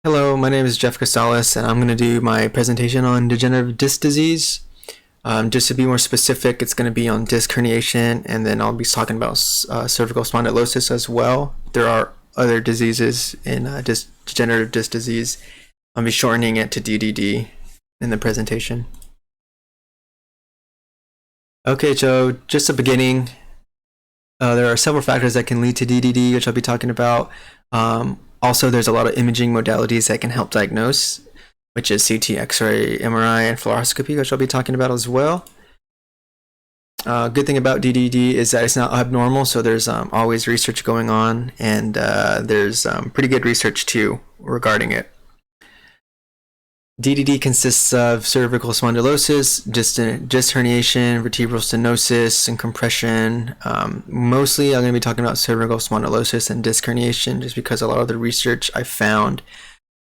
Hello, my name is Jeff Casales, and I'm going to do my presentation on degenerative disc disease. Just to be more specific, it's going to be on disc herniation, and then I'll be talking about cervical spondylosis as well. There are other diseases in degenerative disc disease. I'll be shortening it to DDD in the presentation. Okay, so just a beginning. There are several factors that can lead to DDD, which I'll be talking about. Also, there's a lot of imaging modalities that can help diagnose, which is CT, X-ray, MRI, and fluoroscopy, which I'll be talking about as well. Good thing about DDD is that it's not abnormal, so there's always research going on, and there's pretty good research too regarding it. DDD consists of cervical spondylosis, disc herniation, vertebral stenosis, and compression. Mostly I'm going to be talking about cervical spondylosis and disc herniation just because a lot of the research I found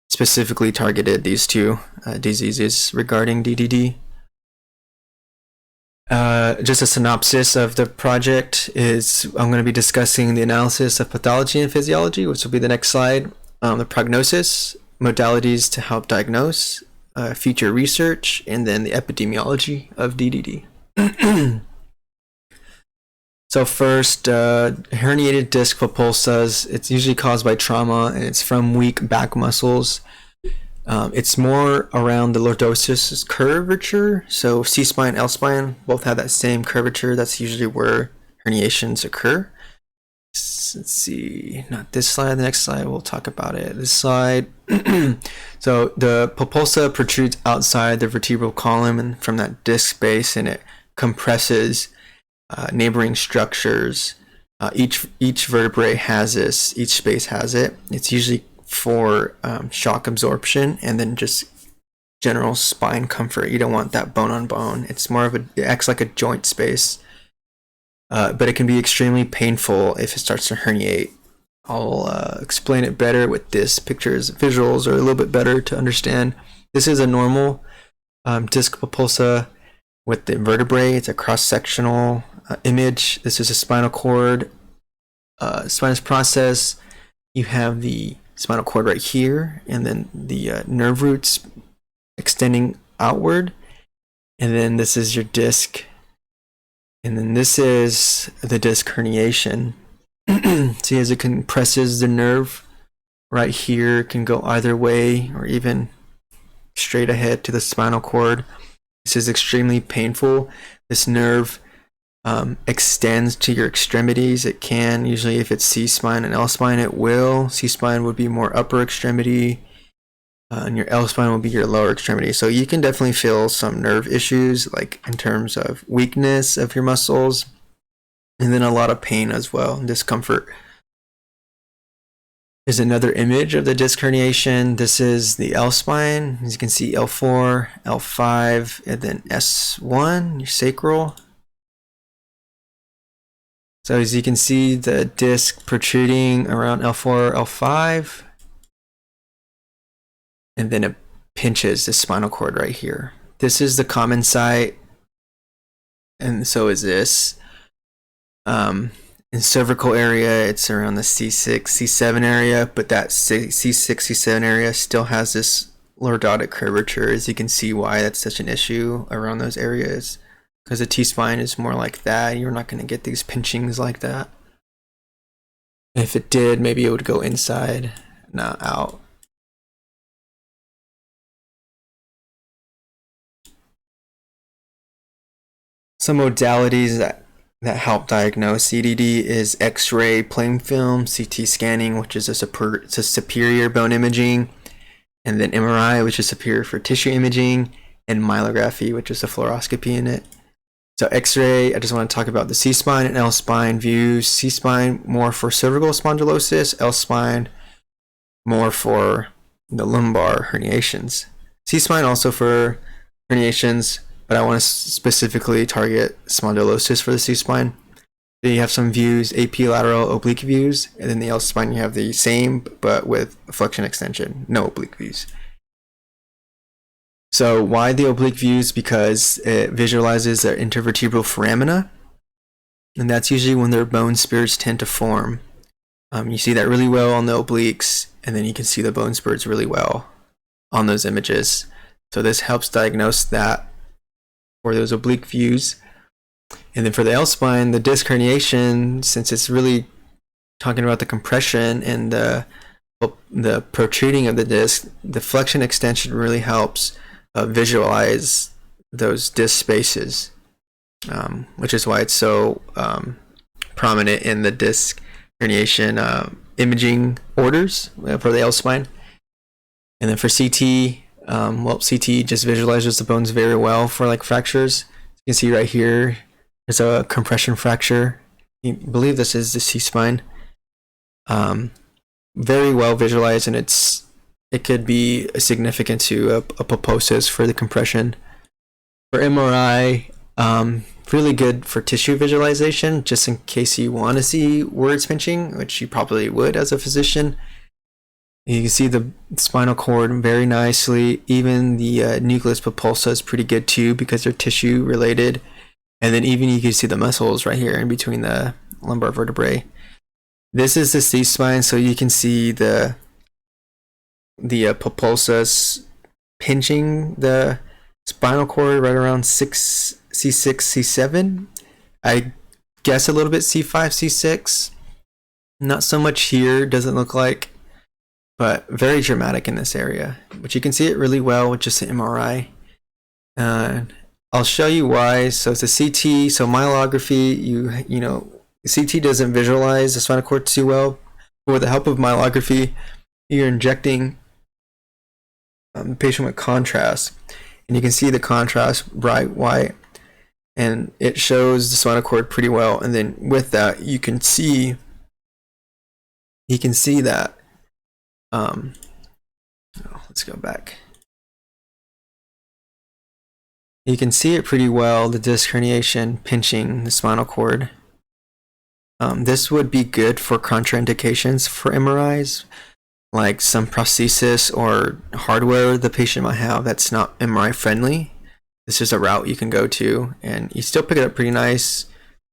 specifically targeted these two diseases regarding DDD. Just a synopsis of the project is I'm going to be discussing the analysis of pathology and physiology, which will be the next slide, the prognosis, modalities to help diagnose, future research, and then the epidemiology of DDD. So first, herniated disc propulsas, it's usually caused by trauma, and it's from weak back muscles. It's more around the lordosis curvature, so C-spine, L-spine both have that same curvature. That's usually where herniations occur. Let's see, not this slide, the next slide, we'll talk about it. This slide, so the propulsa protrudes outside the vertebral column and from that disc space, and it compresses neighboring structures. Each vertebrae has this, each space has it. It's usually for shock absorption and then just general spine comfort. You don't want that bone on bone. It's more of it acts like a joint space. But it can be extremely painful if it starts to herniate. I'll explain it better with this. Pictures, visuals are a little bit better to understand. This is a normal disc propulsa with the vertebrae. It's a cross-sectional image. This is a spinal cord spinous process. You have the spinal cord right here, and then the nerve roots extending outward. And then this is your disc. And then this is the disc herniation. See, as it compresses the nerve right here, it can go either way or even straight ahead to the spinal cord. This is extremely painful. This nerve extends to your extremities. It can, usually if it's C-spine and L-spine, it will. C-spine would be more upper extremity, and your L-spine will be your lower extremity. So you can definitely feel some nerve issues, like in terms of weakness of your muscles, and then a lot of pain as well, and discomfort. Here's another image of the disc herniation. This is the L-spine. As you can see, L4, L5, and then S1, your sacral. So as you can see, the disc protruding around L4, L5. And then it pinches the spinal cord right here. This is the common site, and so is this. In cervical area, it's around the C6, C7 area, but that C6, C7 area still has this lordotic curvature. As you can see why that's such an issue around those areas, because the T-spine is more like that. You're not going to get these pinchings like that. If it did, maybe it would go inside, not out. Some modalities that help diagnose CDD is X-ray plain film, CT scanning, which is a superior bone imaging, and then MRI, which is superior for tissue imaging, and myelography, which is a fluoroscopy in it. So X-ray, I just want to talk about the C-spine and L-spine views. C-spine more for cervical spondylosis, L-spine more for the lumbar herniations. C-spine also for herniations, but I want to specifically target spondylosis for the C-spine. Then you have some views, AP lateral oblique views, and then the L-spine you have the same, but with flexion extension, no oblique views. So why the oblique views? Because it visualizes their intervertebral foramina, and that's usually when their bone spurs tend to form. You see that really well on the obliques, and then you can see the bone spurs really well on those images. So this helps diagnose that for those oblique views. And then for the L-spine, the disc herniation, since it's really talking about the compression and the protruding of the disc, the flexion extension really helps visualize those disc spaces, which is why it's so prominent in the disc herniation imaging orders for the L-spine. And then for CT, CT just visualizes the bones very well for like fractures. You can see right here, there's a compression fracture. I believe this is the C-spine. Very well visualized, and it could be significant to a pulposus for the compression. For MRI, really good for tissue visualization, just in case you want to see words pinching, which you probably would as a physician. You can see the spinal cord very nicely. Even the nucleus pulposa is pretty good too, because they're tissue related. And then even you can see the muscles right here in between the lumbar vertebrae. This is the C-spine, so you can see the pulposus pinching the spinal cord right around C6, C7. I guess a little bit C5, C6. Not so much here, doesn't look like, but very dramatic in this area. But you can see it really well with just the MRI. I'll show you why. So it's a CT, so myelography, you know, CT doesn't visualize the spinal cord too well. But with the help of myelography, you're injecting the patient with contrast, and you can see the contrast bright white, and it shows the spinal cord pretty well. And then with that, you can see that. Let's go back. You can see it pretty well, the disc herniation pinching the spinal cord. This would be good for contraindications for MRIs, like some prosthesis or hardware the patient might have that's not MRI friendly. This is a route you can go to, and you still pick it up pretty nice.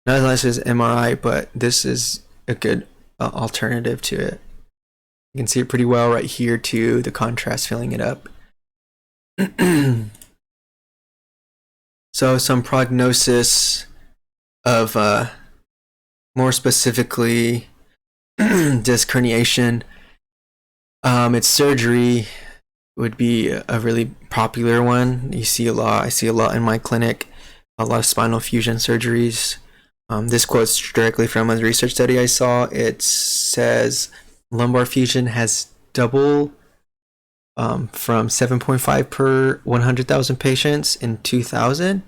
Not as nice as MRI, but this is a good alternative to it. You can see it pretty well right here too, the contrast filling it up. So some prognosis of more specifically disc herniation. Its surgery would be a really popular one. You see a lot. I see a lot in my clinic. A lot of spinal fusion surgeries. This quote's directly from a research study I saw. It says lumbar fusion has doubled from 7.5 per 100,000 patients in 2000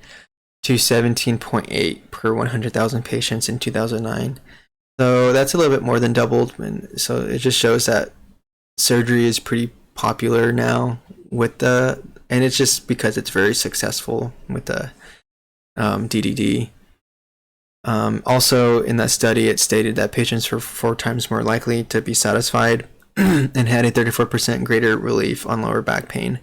to 17.8 per 100,000 patients in 2009. So that's a little bit more than doubled, and so it just shows that surgery is pretty popular now and it's just because it's very successful with the DDD. Also in that study, it stated that patients were 4 times more likely to be satisfied and had a 34% greater relief on lower back pain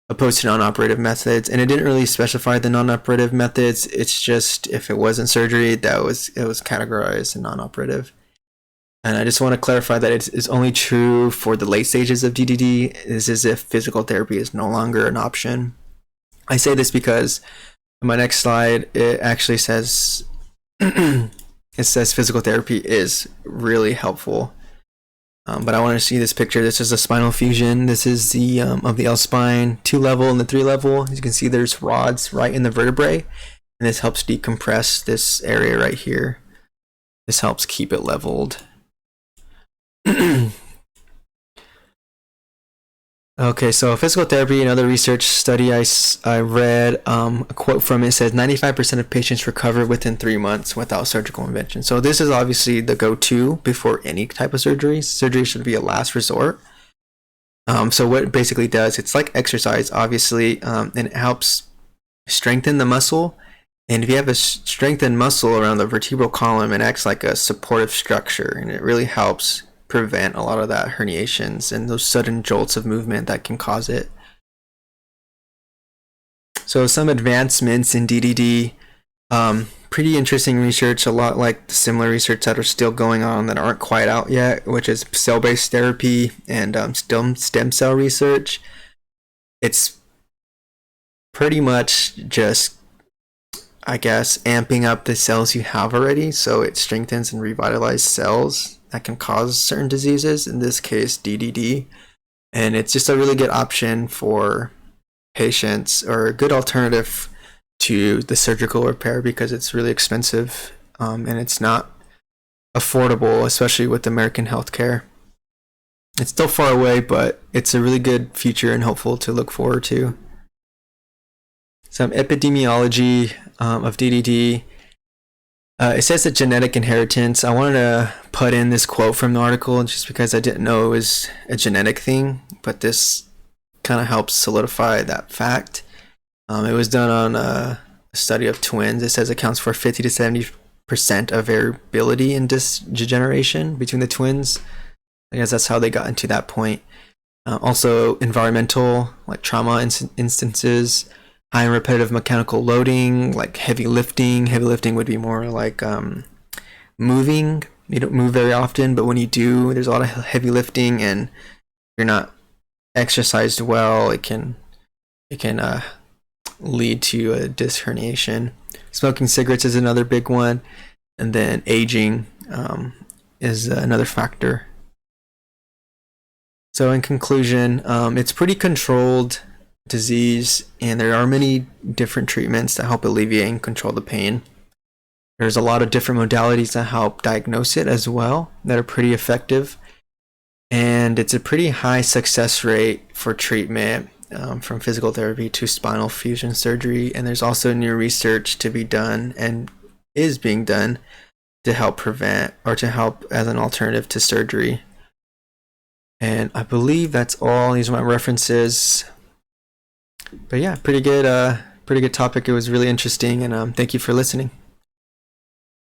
opposed to non-operative methods. And it didn't really specify the non-operative methods. It's just if it wasn't surgery, it was categorized as non-operative. And I just want to clarify that it's only true for the late stages of DDD. It's as if physical therapy is no longer an option. I say this because in my next slide, it actually says physical therapy is really helpful. But I want to see this picture. This is a spinal fusion. This is the of the L spine 2-level and the 3-level. As you can see, there's rods right in the vertebrae, and this helps decompress this area right here. This helps keep it leveled. Okay, so physical therapy, another research study I read, a quote from it says 95% of patients recover within 3 months without surgical intervention. So this is obviously the go-to before any type of surgery. Surgery should be a last resort. So what it basically does, it's like exercise, obviously, and it helps strengthen the muscle. And if you have a strengthened muscle around the vertebral column, it acts like a supportive structure, and it really helps prevent a lot of that herniations and those sudden jolts of movement that can cause it. So some advancements in DDD, pretty interesting research, a lot like the similar research that are still going on that aren't quite out yet, which is cell-based therapy and stem cell research. It's pretty much just, I guess, amping up the cells you have already, so it strengthens and revitalizes cells that can cause certain diseases, in this case DDD. And it's just a really good option for patients, or a good alternative to the surgical repair, because it's really expensive, and it's not affordable, especially with American healthcare. It's still far away, but it's a really good future and hopeful to look forward to. Some epidemiology of DDD. It says that genetic inheritance. I wanted to put in this quote from the article just because I didn't know it was a genetic thing, but this kind of helps solidify that fact. It was done on a study of twins. It says it accounts for 50 to 70% of variability in disc degeneration between the twins. I guess that's how they got into that point. Also, environmental, like trauma instances, high and repetitive mechanical loading, like heavy lifting. Heavy lifting would be more like moving. You don't move very often, but when you do, there's a lot of heavy lifting, and you're not exercised well. It can lead to a disc herniation. Smoking cigarettes is another big one, and then aging is another factor. So in conclusion, it's pretty controlled disease, and there are many different treatments that help alleviate and control the pain. There's a lot of different modalities that help diagnose it as well that are pretty effective, and it's a pretty high success rate for treatment, from physical therapy to spinal fusion surgery. And there's also new research to be done, and is being done, to help prevent, or to help as an alternative to surgery. And I believe that's all. These are my references. But yeah, pretty good topic. It was really interesting, and thank you for listening.